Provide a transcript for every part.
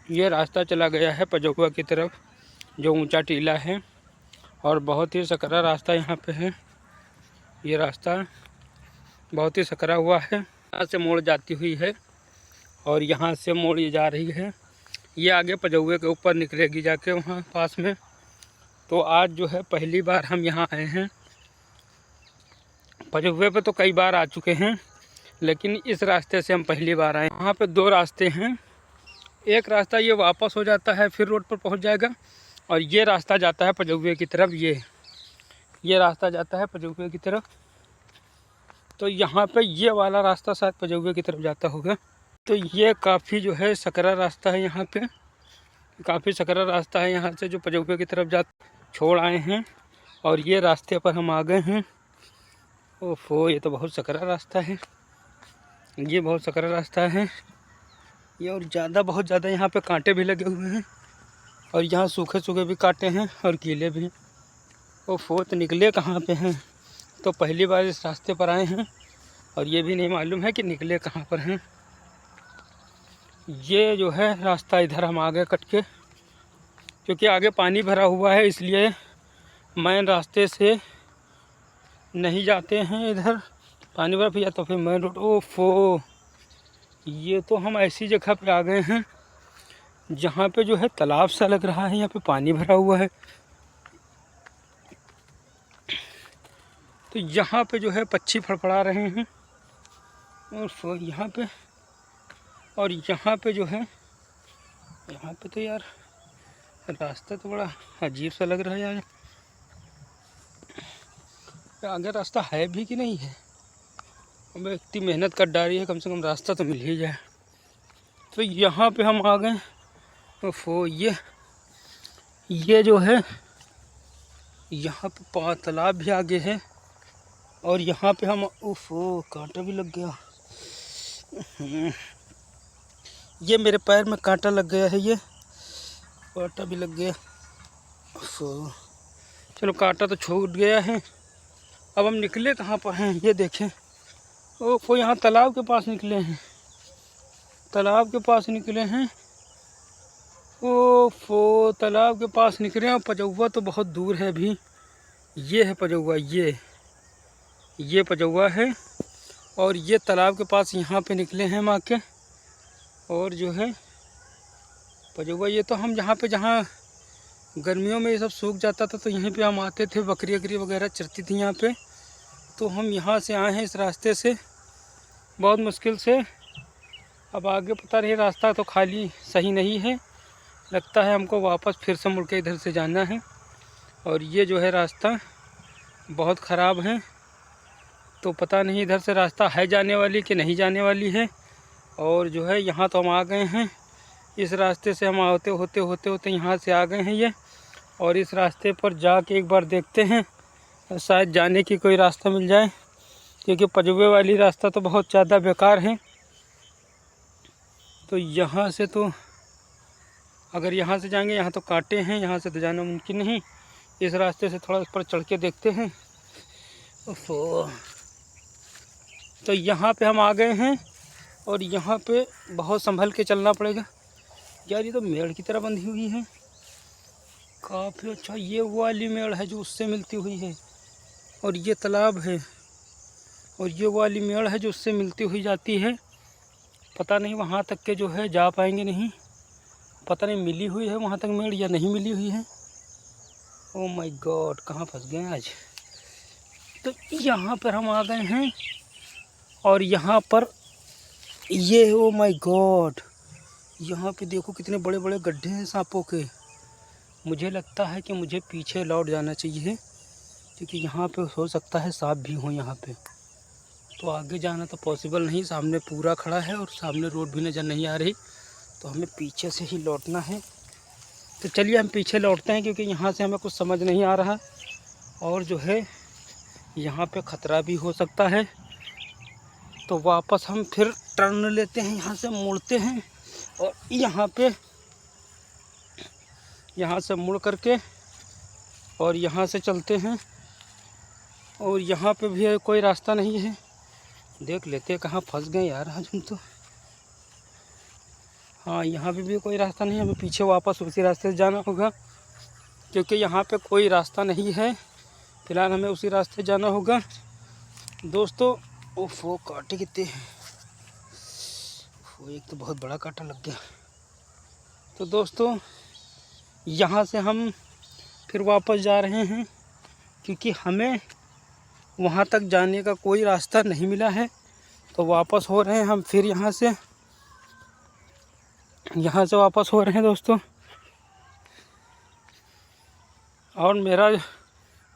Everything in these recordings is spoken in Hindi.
ये रास्ता चला गया है पजौआ की तरफ, जो ऊंचा टीला है और बहुत ही सकरा रास्ता यहाँ पे है। ये रास्ता बहुत ही सकरा हुआ है। यहाँ से मोड़ जाती हुई है और यहाँ से मोड़ ये जा रही है। ये आगे पजौए के ऊपर निकलेगी जाके वहाँ पास में। तो आज जो है पहली बार हम यहाँ आए हैं। पजौए पे तो कई बार आ चुके हैं, लेकिन इस रास्ते से हम पहली बार आए। वहाँ पे दो रास्ते हैं। एक रास्ता ये वापस हो जाता है, फिर रोड पर पहुँच जाएगा, और ये रास्ता जाता है पजौए की तरफ। ये रास्ता जाता है पजौए की तरफ। तो यहाँ पे ये वाला रास्ता शायद पजौए की तरफ जाता होगा। तो ये काफ़ी जो है सकरा रास्ता है। यहाँ पे काफ़ी सकरा रास्ता है। यहाँ से जो पजौए की तरफ छोड़ आए हैं और ये रास्ते पर हम आ गए हैं। ओफो, ये तो बहुत सकरा रास्ता है। ये बहुत सकरा रास्ता है ये, और बहुत ज़्यादा यहाँ पे कांटे भी लगे हुए हैं, और यहाँ सूखे सूखे भी कांटे हैं और गीले भी। ओफो, तो निकले कहाँ पे हैं? तो पहली बार इस रास्ते पर आए हैं और ये भी नहीं मालूम है कि निकले कहाँ पर हैं। ये जो है रास्ता इधर हम आ गए कट के, क्योंकि आगे पानी भरा हुआ है, इसलिए मेन रास्ते से नहीं जाते हैं। इधर पानी भरा या तो फिर मेन रोड। ओफो, ये तो हम ऐसी जगह पे आ गए हैं जहाँ पे जो है तालाब सा लग रहा है। यहाँ पे पानी भरा हुआ है। तो यहाँ पे जो है पक्षी फड़फड़ा रहे हैं। और यहाँ पे जो है, यहाँ पे तो यार रास्ता तो बड़ा अजीब सा लग रहा है यार। आगे रास्ता है भी कि नहीं है? अब इतनी मेहनत कर डाली है, कम से कम रास्ता तो मिल ही जाए। तो यहाँ पे हम आ गए। ओफो, ये जो है यहाँ पे तालाब भी आगे है, और यहाँ पे हम ओफो, कांटा भी लग गया। ये मेरे पैर में कांटा लग गया है। ये कांटा भी लग गया। ओफो, चलो कांटा तो छूट गया है। अब हम निकले कहाँ पर हैं ये देखें। ओफो, यहाँ तालाब के पास निकले हैं। तालाब के पास निकले हैं। ओफो, तालाब के पास निकले हैं। पजौआ तो बहुत दूर है अभी। ये है पजौआ, ये पजौआ है, और ये तालाब के पास यहाँ पे निकले हैं हम आके। और जो है पजौआ, ये तो हम जहाँ गर्मियों में ये सब सूख जाता था, तो यहीं पे हम आते थे। बकरी वगैरह चरती थी यहाँ पे। तो हम यहाँ से आए हैं इस रास्ते से, बहुत मुश्किल से। अब आगे पता नहीं, रास्ता तो खाली सही नहीं है, लगता है हमको वापस फिर से मुड़ के इधर से जाना है। और ये जो है रास्ता बहुत ख़राब है, तो पता नहीं इधर से रास्ता है जाने वाली कि नहीं जाने वाली है। और जो है यहाँ तो हम आ गए हैं। इस रास्ते से हम होते यहाँ से आ गए हैं ये। और इस रास्ते पर जाके एक बार देखते हैं, शायद जाने की कोई रास्ता मिल जाए, क्योंकि पजौए वाली रास्ता तो बहुत ज़्यादा बेकार है। तो यहाँ से तो अगर यहाँ से जाएंगे, यहाँ तो कांटे हैं, यहाँ से तो जाना मुमकिन नहीं। इस रास्ते से थोड़ा ऊपर चढ़ के देखते हैं। तो यहाँ पे हम आ गए हैं, और यहाँ पे बहुत संभल के चलना पड़ेगा यार। ये तो मेड़ की तरह बंधी हुई है काफ़ी। अच्छा, ये वो वाली मेड़ है जो उससे मिलती हुई है, और ये तालाब है, और ये वो वाली मेड़ है जो उससे मिलती हुई जाती है। पता नहीं वहाँ तक के जो है जा पाएंगे नहीं, पता नहीं मिली हुई है वहाँ तक मेड़ या नहीं मिली हुई है। ओ माय गॉड, कहाँ फंस गए आज। तो यहाँ पर हम आ गए हैं, और यहाँ पर ये ओ माय गॉड, यहाँ पे देखो कितने बड़े बड़े गड्ढे हैं सांपों के। मुझे लगता है कि मुझे पीछे लौट जाना चाहिए, क्योंकि यहाँ पे हो सकता है सांप भी हो यहाँ पे। तो आगे जाना तो पॉसिबल नहीं, सामने पूरा खड़ा है और सामने रोड भी नज़र नहीं आ रही, तो हमें पीछे से ही लौटना है। तो चलिए हम पीछे लौटते हैं, क्योंकि यहाँ से हमें कुछ समझ नहीं आ रहा, और जो है यहाँ पे ख़तरा भी हो सकता है। तो वापस हम फिर टर्न लेते हैं, यहाँ से मुड़ते हैं, और यहाँ से मुड़ करके और यहाँ से चलते हैं। और यहाँ पे भी कोई रास्ता नहीं है। देख लेते हैं कहाँ फंस गए यार आज हम तो। हाँ, यहाँ पे भी कोई रास्ता नहीं, हमें पीछे वापस उसी रास्ते से जाना होगा, क्योंकि यहाँ पे कोई रास्ता नहीं है। फिलहाल हमें उसी रास्ते जाना होगा दोस्तों। ओफ, वो कांटे कितने हैं, वो एक तो बहुत बड़ा कांटा लग गया। तो दोस्तों यहाँ से हम फिर वापस जा रहे हैं, क्योंकि हमें वहाँ तक जाने का कोई रास्ता नहीं मिला है। तो वापस हो रहे हैं हम फिर यहाँ से वापस हो रहे हैं दोस्तों। और मेरा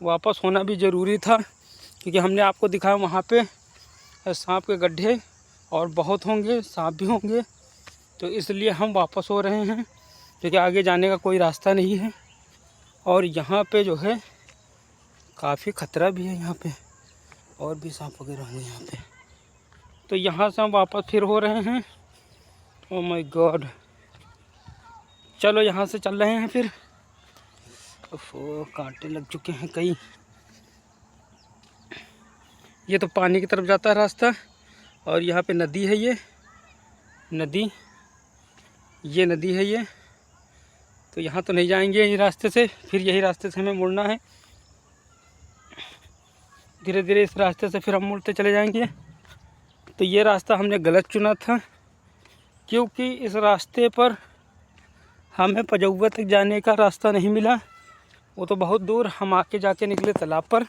वापस होना भी ज़रूरी था, क्योंकि हमने आपको दिखाया वहाँ पे सांप के गड्ढे और बहुत होंगे, सांप भी होंगे। तो इसलिए हम वापस हो रहे हैं, क्योंकि आगे जाने का कोई रास्ता नहीं है। और यहाँ पे जो है काफ़ी ख़तरा भी है, यहाँ पे और भी सांप वगैरह होंगे यहाँ पे। तो यहाँ से हम वापस फिर हो रहे हैं। ओह माय गॉड, चलो यहाँ से चल रहे हैं फिर। ओह, कांटे लग चुके हैं कई। ये तो पानी की तरफ जाता है रास्ता, और यहाँ पे नदी है, ये नदी है ये। तो यहाँ तो नहीं जाएंगे इस रास्ते से, फिर यही रास्ते से हमें मुड़ना है। धीरे धीरे इस रास्ते से फिर हम मुड़ते चले जाएंगे। तो ये रास्ता हमने गलत चुना था, क्योंकि इस रास्ते पर हमें पजौवा तक जाने का रास्ता नहीं मिला। वो तो बहुत दूर हम आके जाके निकले तालाब पर,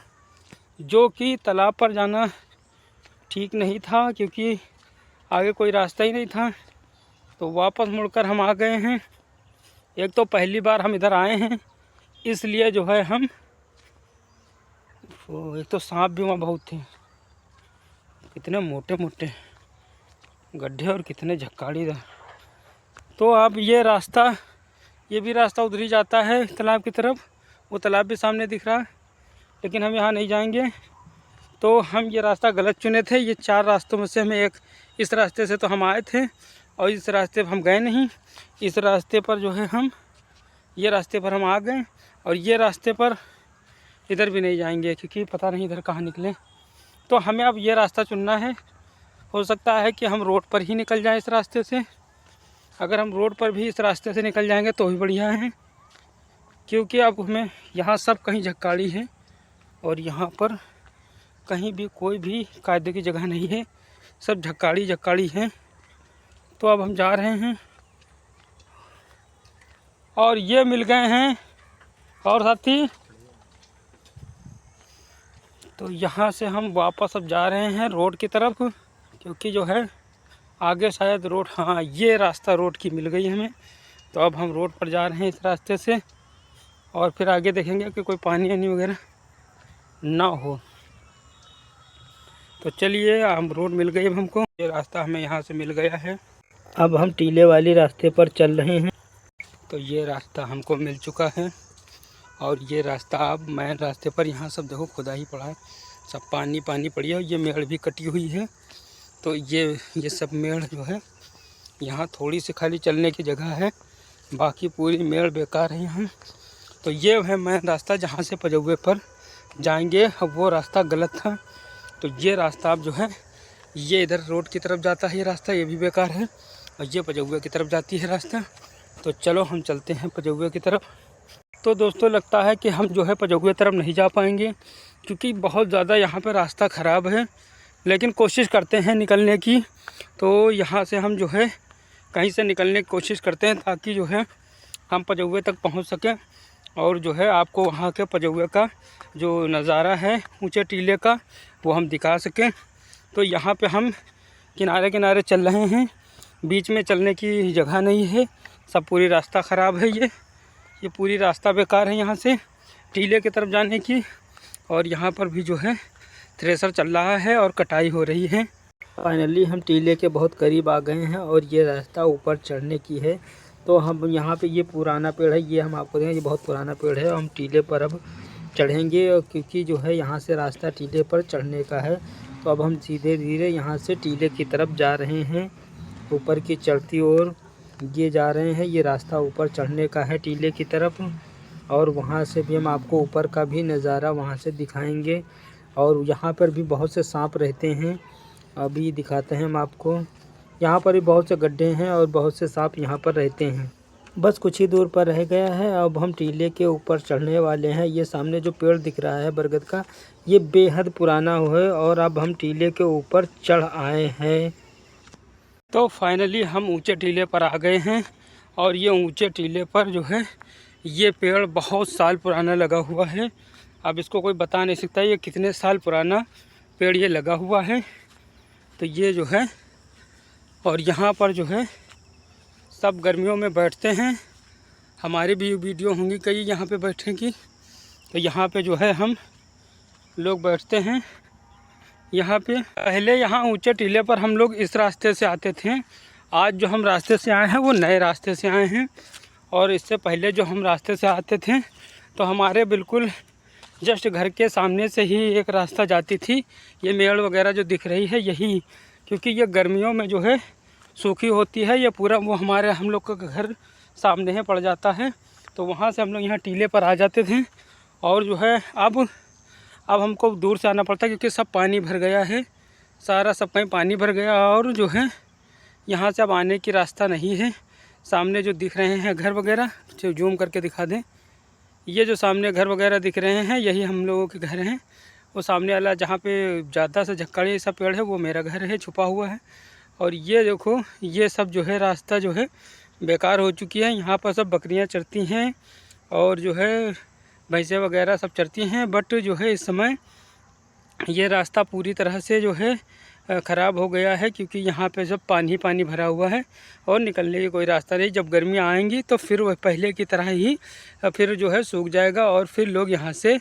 जो कि तालाब पर जाना ठीक नहीं था, क्योंकि आगे कोई रास्ता ही नहीं था। तो वापस मुड़कर हम आ गए हैं। एक तो पहली बार हम इधर आए हैं, इसलिए जो है हम, एक तो सांप भी वहाँ बहुत थे, कितने मोटे मोटे गड्ढे और कितने झक्काड़ीदार। तो अब ये भी रास्ता उधर ही जाता है तालाब की तरफ। वो तालाब भी सामने दिख रहा है, लेकिन हम यहाँ नहीं जाएंगे। तो हम ये रास्ता गलत चुने थे। ये 4 रास्तों में से हमें एक, इस रास्ते से तो हम आए थे और इस रास्ते पर हम गए नहीं। इस रास्ते पर जो है हम, ये रास्ते पर हम आ गए, और ये रास्ते पर इधर भी नहीं जाएंगे, क्योंकि पता नहीं इधर कहाँ निकले। तो हमें अब ये रास्ता चुनना है। हो सकता है कि हम रोड पर ही निकल जाएं इस रास्ते से। अगर हम रोड पर भी इस रास्ते से निकल जाएंगे तो भी बढ़िया है, क्योंकि अब हमें यहाँ सब कहीं झक्काड़ी है, और यहाँ पर कहीं भी कोई भी कायदे की जगह नहीं है, सब झक्काड़ी है। तो अब हम जा रहे हैं, और ये मिल गए हैं और साथी। तो यहाँ से हम वापस अब जा रहे हैं रोड की तरफ, क्योंकि जो है आगे शायद रोड, हाँ ये रास्ता रोड की मिल गई हमें। तो अब हम रोड पर जा रहे हैं इस रास्ते से, और फिर आगे देखेंगे कि कोई पानी वानी वगैरह ना हो। तो चलिए, हम रोड मिल गई अब हमको, ये रास्ता हमें यहाँ से मिल गया है। अब हम टीले वाली रास्ते पर चल रहे हैं। तो ये रास्ता हमको मिल चुका है, और ये रास्ता अब मेन रास्ते पर, यहाँ सब देखो खुदा ही पड़ा है, सब पानी पड़ी है, और ये मेड़ भी कटी हुई है। तो ये सब मेड़ जो है, यहाँ थोड़ी सी खाली चलने की जगह है, बाकी पूरी मेड़ बेकार है यहाँ। तो ये है मेन रास्ता जहाँ से पजौवे पर जाएंगे। अब वो रास्ता गलत था, तो ये रास्ता अब जो है, ये इधर रोड की तरफ जाता है ये रास्ता, ये भी बेकार है, और ये पजौवे की तरफ जाती है रास्ता। तो चलो हम चलते हैं पजौवे की तरफ। तो दोस्तों लगता है कि हम जो है पजौवे तरफ नहीं जा पाएंगे, क्योंकि बहुत ज़्यादा यहाँ पे रास्ता ख़राब है, लेकिन कोशिश करते हैं निकलने की। तो यहाँ से हम जो है कहीं से निकलने की कोशिश करते हैं, ताकि जो है हम पजौवे तक पहुँच सकें, और जो है आपको वहाँ के पजौवे का जो नज़ारा है ऊंचे टीले का, वो हम दिखा सकें। तो यहाँ पे हम किनारे किनारे चल रहे हैं, बीच में चलने की जगह नहीं है, सब पूरी रास्ता ख़राब है। ये पूरी रास्ता बेकार है यहाँ से टीले की तरफ जाने की। और यहाँ पर भी जो है थ्रेसर चल रहा है और कटाई हो रही है। फाइनली हम टीले के बहुत करीब आ गए हैं, और ये रास्ता ऊपर चढ़ने की है। तो हम यहाँ पे, ये पुराना पेड़ है, ये हम आपको देखें, ये बहुत पुराना पेड़ है। हम टीले पर अब चढ़ेंगे, और क्योंकि जो है यहाँ से रास्ता टीले पर चढ़ने का है। तो अब हम धीरे धीरे यहाँ से टीले की तरफ जा रहे हैं, ऊपर की चढ़ती ओर ये जा रहे हैं। ये रास्ता ऊपर चढ़ने का है टीले की तरफ, और वहाँ से भी हम आपको ऊपर का भी नज़ारा वहाँ से दिखाएंगे। और यहाँ पर भी बहुत से सांप रहते हैं, अभी दिखाते हैं हम आपको। यहाँ पर भी बहुत से गड्ढे हैं और बहुत से सांप यहाँ पर रहते हैं। बस कुछ ही दूर पर रह गया है, अब हम टीले के ऊपर चढ़ने वाले हैं। ये सामने जो पेड़ दिख रहा है बरगद का, ये बेहद पुराना है और अब हम टीले के ऊपर चढ़ आए हैं। तो फाइनली हम ऊंचे टीले पर आ गए हैं और ये ऊंचे टीले पर जो है ये पेड़ बहुत साल पुराना लगा हुआ है। अब इसको कोई बता नहीं सकता ये कितने साल पुराना पेड़ ये लगा हुआ है। तो ये जो है, और यहाँ पर जो है सब गर्मियों में बैठते हैं। हमारी भी वीडियो होंगी कई यहाँ पे बैठने की। तो यहाँ पे जो है हम लोग बैठते हैं। यहाँ पे पहले यहाँ ऊंचे टीले पर हम लोग इस रास्ते से आते थे। आज जो हम रास्ते से आए हैं वो नए रास्ते से आए हैं। और इससे पहले जो हम रास्ते से आते थे तो हमारे बिल्कुल जस्ट घर के सामने से ही एक रास्ता जाती थी। ये मेड़ वगैरह जो दिख रही है यही, क्योंकि ये गर्मियों में जो है सूखी होती है। ये पूरा वो हम लोग का घर सामने है पड़ जाता है। तो वहाँ से हम लोग यहाँ टीले पर आ जाते थे। और जो है अब हमको दूर से आना पड़ता है क्योंकि सब पानी भर गया है, सारा सब कहीं पानी भर गया। और जो है यहाँ से अब आने की रास्ता नहीं है। सामने जो दिख रहे हैं घर वगैरह, जो जूम करके दिखा दें, ये जो सामने घर वगैरह दिख रहे हैं यही हम लोगों के घर हैं। वो सामने वाला जहाँ पे ज़्यादा से झक्कड़ी सा पेड़ है वो मेरा घर है, छुपा हुआ है। और ये देखो ये सब जो है रास्ता जो है बेकार हो चुकी है। यहाँ पर सब बकरियाँ चरती हैं और जो है भैंसें वगैरह सब चरती हैं। बट जो है इस समय ये रास्ता पूरी तरह से जो है ख़राब हो गया है, क्योंकि यहाँ पे सब पानी पानी भरा हुआ है और निकलने की कोई रास्ता नहीं। जब गर्मियाँ आएंगी तो फिर वह पहले की तरह ही फिर जो है सूख जाएगा और फिर लोग यहाँ से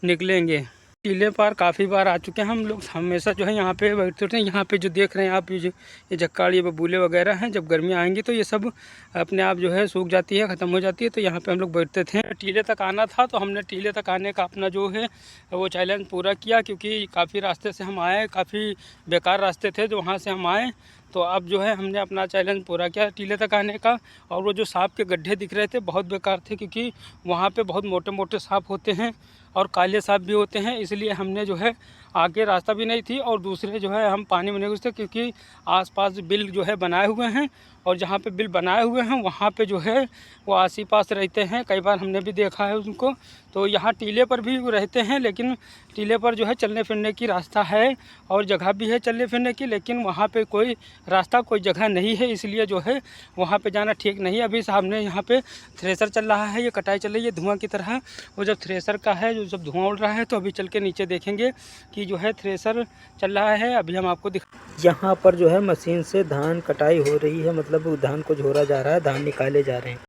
निकलेंगे। टीले पर काफ़ी बार आ चुके हैं हम लोग, हमेशा जो है यहाँ पे बैठते थे। यहाँ पे जो देख रहे हैं आप, ये झक्काड़ी बबूले वगैरह हैं, जब गर्मियाँ आएंगी तो ये सब अपने आप जो है सूख जाती है, ख़त्म हो जाती है। तो यहाँ पे हम लोग बैठते थे। टीले तक आना था तो हमने टीले तक आने का अपना जो है वो चैलेंज पूरा किया, क्योंकि काफ़ी रास्ते से हम आए, काफ़ी बेकार रास्ते थे जो वहाँ से हम आए। तो अब जो है हमने अपना चैलेंज पूरा किया टीले तक आने का। और वो जो सांप के गड्ढे दिख रहे थे बहुत बेकार थे, क्योंकि वहाँ पे बहुत मोटे मोटे सांप होते हैं और काले सांप भी होते हैं। इसलिए हमने जो है आगे रास्ता भी नहीं थी और दूसरे जो है हम पानी में नहीं घुसते, क्योंकि आसपास बिल जो है बनाए हुए हैं। और जहाँ पे बिल बनाए हुए हैं वहाँ पे जो है वो आस पास रहते हैं, कई बार हमने भी देखा है उनको। तो यहाँ टीले पर भी रहते हैं, लेकिन टीले पर जो है चलने फिरने की रास्ता है और जगह भी है चलने फिरने की, लेकिन वहाँ पे कोई रास्ता कोई जगह नहीं है। इसलिए जो है वहाँ पे जाना ठीक नहीं है। अभी सामने यहाँ पे थ्रेसर चल रहा है, ये कटाई चल रही है धुआं की तरह। वो जब थ्रेसर का है, जो जब धुआं उड़ रहा है, तो अभी चल के नीचे देखेंगे कि जो है थ्रेसर चल रहा है। अभी हम आपको यहाँ पर जो है मशीन से धान कटाई हो रही है, मतलब धान को झोरा जा रहा है, धान निकाले जा रहे हैं।